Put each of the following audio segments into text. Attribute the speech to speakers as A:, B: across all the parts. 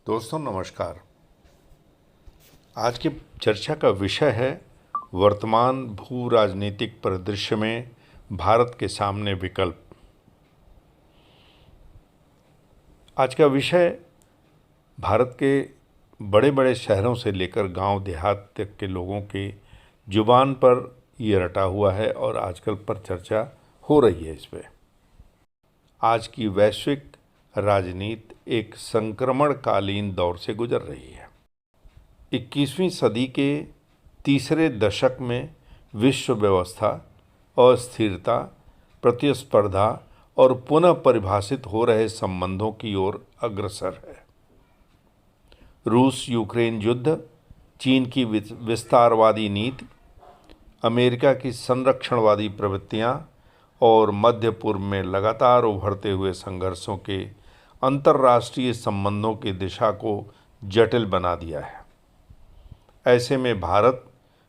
A: दोस्तों नमस्कार। आज की चर्चा का विषय है वर्तमान भू राजनीतिक परिदृश्य में भारत के सामने विकल्प। आज का विषय भारत के बड़े बड़े शहरों से लेकर गांव देहात तक के लोगों के जुबान पर ये रटा हुआ है और आजकल पर चर्चा हो रही है इस पे। आज की वैश्विक राजनीति एक संक्रमणकालीन दौर से गुजर रही है। 21वीं सदी के तीसरे दशक में विश्व व्यवस्था अस्थिरता, प्रतिस्पर्धा और पुनः परिभाषित हो रहे संबंधों की ओर अग्रसर है। रूस यूक्रेन युद्ध, चीन की विस्तारवादी नीति, अमेरिका की संरक्षणवादी प्रवृत्तियां और मध्य पूर्व में लगातार उभरते हुए संघर्षों के अंतर्राष्ट्रीय संबंधों की दिशा को जटिल बना दिया है। ऐसे में भारत,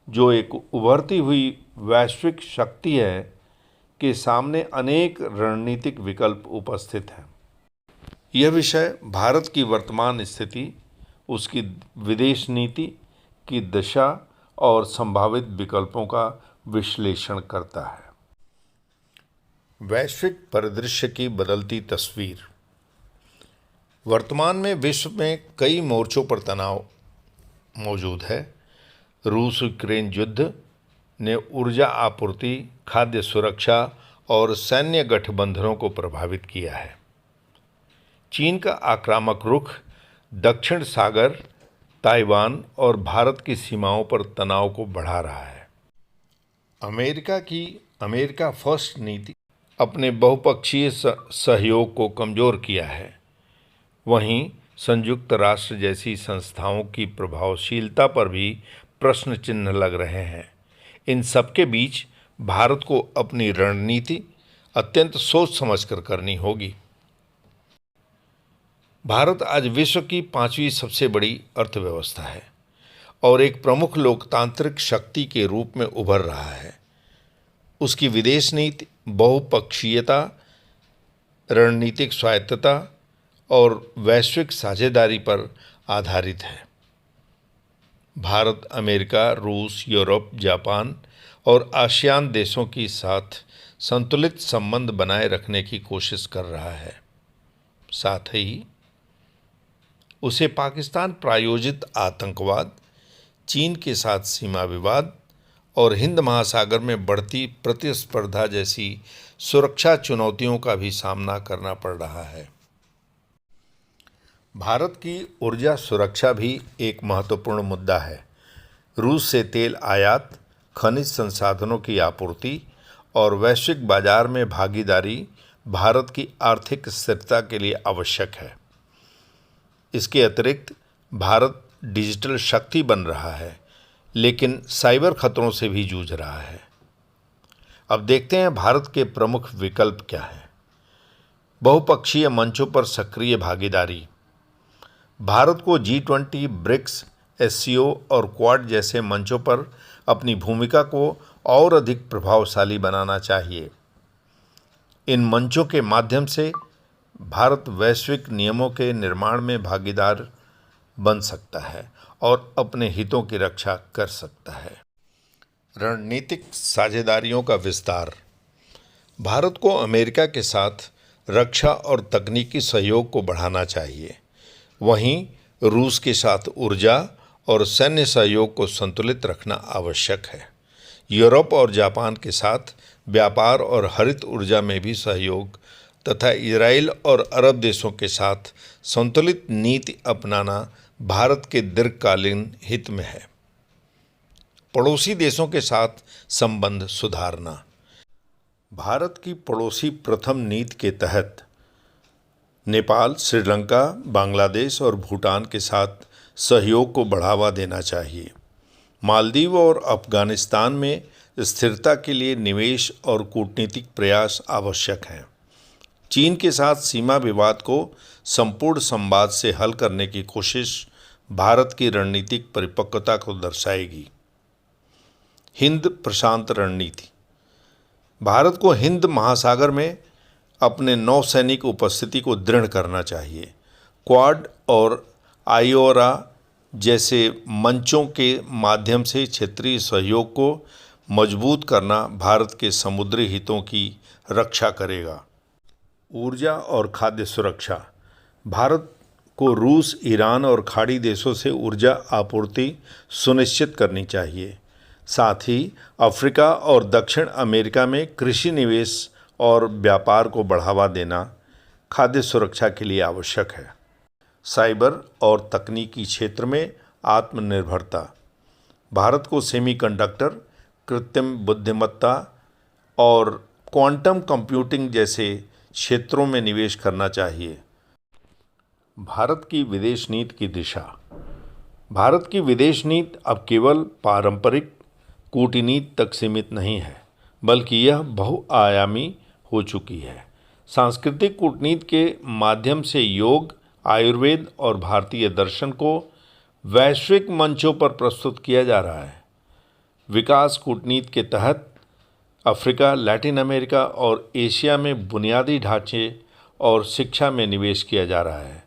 A: जो एक उभरती हुई वैश्विक शक्ति है, के सामने अनेक रणनीतिक विकल्प उपस्थित हैं। यह विषय भारत की वर्तमान स्थिति, उसकी विदेश नीति की दिशा और संभावित विकल्पों का विश्लेषण करता है। वैश्विक परिदृश्य की बदलती तस्वीर। वर्तमान में विश्व में कई मोर्चों पर तनाव मौजूद है। रूस यूक्रेन युद्ध ने ऊर्जा आपूर्ति, खाद्य सुरक्षा और सैन्य गठबंधनों को प्रभावित किया है। चीन का आक्रामक रुख दक्षिण सागर, ताइवान और भारत की सीमाओं पर तनाव को बढ़ा रहा है। अमेरिका की अमेरिका फर्स्ट नीति अपने बहुपक्षीय सहयोग को कमजोर किया है। वहीं संयुक्त राष्ट्र जैसी संस्थाओं की प्रभावशीलता पर भी प्रश्न चिन्ह लग रहे हैं। इन सबके बीच भारत को अपनी रणनीति अत्यंत सोच समझकर करनी होगी। भारत आज विश्व की 5वीं सबसे बड़ी अर्थव्यवस्था है और एक प्रमुख लोकतांत्रिक शक्ति के रूप में उभर रहा है। उसकी विदेश नीति बहुपक्षीयता, रणनीतिक स्वायत्तता और वैश्विक साझेदारी पर आधारित है। भारत अमेरिका, रूस, यूरोप, जापान और आसियान देशों के साथ संतुलित संबंध बनाए रखने की कोशिश कर रहा है। साथ ही उसे पाकिस्तान प्रायोजित आतंकवाद, चीन के साथ सीमा विवाद और हिंद महासागर में बढ़ती प्रतिस्पर्धा जैसी सुरक्षा चुनौतियों का भी सामना करना पड़ रहा है। भारत की ऊर्जा सुरक्षा भी एक महत्वपूर्ण मुद्दा है। रूस से तेल आयात, खनिज संसाधनों की आपूर्ति और वैश्विक बाजार में भागीदारी भारत की आर्थिक स्थिरता के लिए आवश्यक है। इसके अतिरिक्त भारत डिजिटल शक्ति बन रहा है, लेकिन साइबर खतरों से भी जूझ रहा है। अब देखते हैं भारत के प्रमुख विकल्प क्या हैं। बहुपक्षीय मंचों पर सक्रिय भागीदारी। भारत को G20, ब्रिक्स, SCO और क्वाड जैसे मंचों पर अपनी भूमिका को और अधिक प्रभावशाली बनाना चाहिए। इन मंचों के माध्यम से भारत वैश्विक नियमों के निर्माण में भागीदार बन सकता है और अपने हितों की रक्षा कर सकता है। रणनीतिक साझेदारियों का विस्तार। भारत को अमेरिका के साथ रक्षा और तकनीकी सहयोग को बढ़ाना चाहिए। वहीं रूस के साथ ऊर्जा और सैन्य सहयोग को संतुलित रखना आवश्यक है। यूरोप और जापान के साथ व्यापार और हरित ऊर्जा में भी सहयोग तथा इजराइल और अरब देशों के साथ संतुलित नीति अपनाना भारत के दीर्घकालीन हित में है। पड़ोसी देशों के साथ संबंध सुधारना। भारत की पड़ोसी प्रथम नीति के तहत नेपाल, श्रीलंका, बांग्लादेश और भूटान के साथ सहयोग को बढ़ावा देना चाहिए। मालदीव और अफगानिस्तान में स्थिरता के लिए निवेश और कूटनीतिक प्रयास आवश्यक हैं। चीन के साथ सीमा विवाद को संपूर्ण संवाद से हल करने की कोशिश भारत की रणनीतिक परिपक्वता को दर्शाएगी। हिंद प्रशांत रणनीति। भारत को हिंद महासागर में अपने नौसैनिक उपस्थिति को दृढ़ करना चाहिए। क्वाड और आईओरा जैसे मंचों के माध्यम से क्षेत्रीय सहयोग को मजबूत करना भारत के समुद्री हितों की रक्षा करेगा। ऊर्जा और खाद्य सुरक्षा। भारत को रूस, ईरान और खाड़ी देशों से ऊर्जा आपूर्ति सुनिश्चित करनी चाहिए। साथ ही अफ्रीका और दक्षिण अमेरिका में कृषि निवेश और व्यापार को बढ़ावा देना खाद्य सुरक्षा के लिए आवश्यक है। साइबर और तकनीकी क्षेत्र में आत्मनिर्भरता। भारत को सेमीकंडक्टर, कृत्रिम बुद्धिमत्ता और क्वांटम कंप्यूटिंग जैसे क्षेत्रों में निवेश करना चाहिए। भारत की विदेश नीति की दिशा। भारत की विदेश नीति अब केवल पारंपरिक कूटनीति तक सीमित नहीं है, बल्कि यह बहुआयामी हो चुकी है। सांस्कृतिक कूटनीति के माध्यम से योग, आयुर्वेद और भारतीय दर्शन को वैश्विक मंचों पर प्रस्तुत किया जा रहा है। विकास कूटनीति के तहत अफ्रीका, लैटिन अमेरिका और एशिया में बुनियादी ढांचे और शिक्षा में निवेश किया जा रहा है।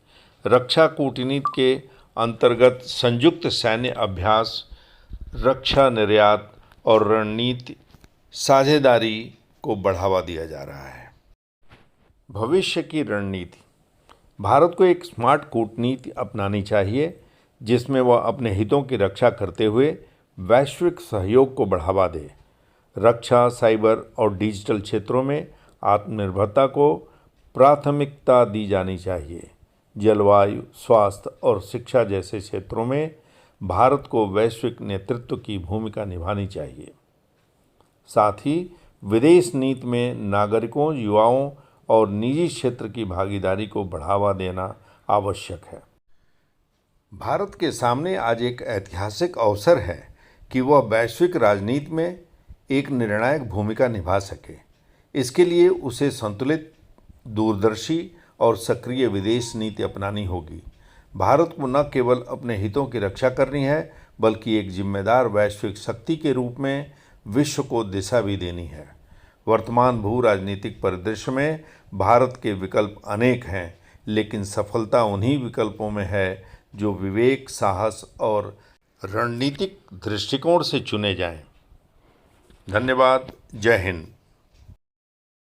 A: रक्षा कूटनीति के अंतर्गत संयुक्त सैन्य अभ्यास, रक्षा निर्यात और रणनीति साझेदारी को बढ़ावा दिया जा रहा है। भविष्य की रणनीति। भारत को एक स्मार्ट कूटनीति अपनानी चाहिए जिसमें वह अपने हितों की रक्षा करते हुए वैश्विक सहयोग को बढ़ावा दे। रक्षा, साइबर और डिजिटल क्षेत्रों में आत्मनिर्भरता को प्राथमिकता दी जानी चाहिए। जलवायु, स्वास्थ्य और शिक्षा जैसे क्षेत्रों में भारत को वैश्विक नेतृत्व की भूमिका निभानी चाहिए। साथ ही विदेश नीति में नागरिकों, युवाओं और निजी क्षेत्र की भागीदारी को बढ़ावा देना आवश्यक है। भारत के सामने आज एक ऐतिहासिक अवसर है कि वह वैश्विक राजनीति में एक निर्णायक भूमिका निभा सके। इसके लिए उसे संतुलित, दूरदर्शी और सक्रिय विदेश नीति अपनानी होगी। भारत को न केवल अपने हितों की रक्षा करनी है, बल्कि एक जिम्मेदार वैश्विक शक्ति के रूप में विश्व को दिशा भी देनी है। वर्तमान भू राजनीतिक परिदृश्य में भारत के विकल्प अनेक हैं, लेकिन सफलता उन्हीं विकल्पों में है जो विवेक, साहस और रणनीतिक दृष्टिकोण से चुने जाएं। धन्यवाद। जय हिंद।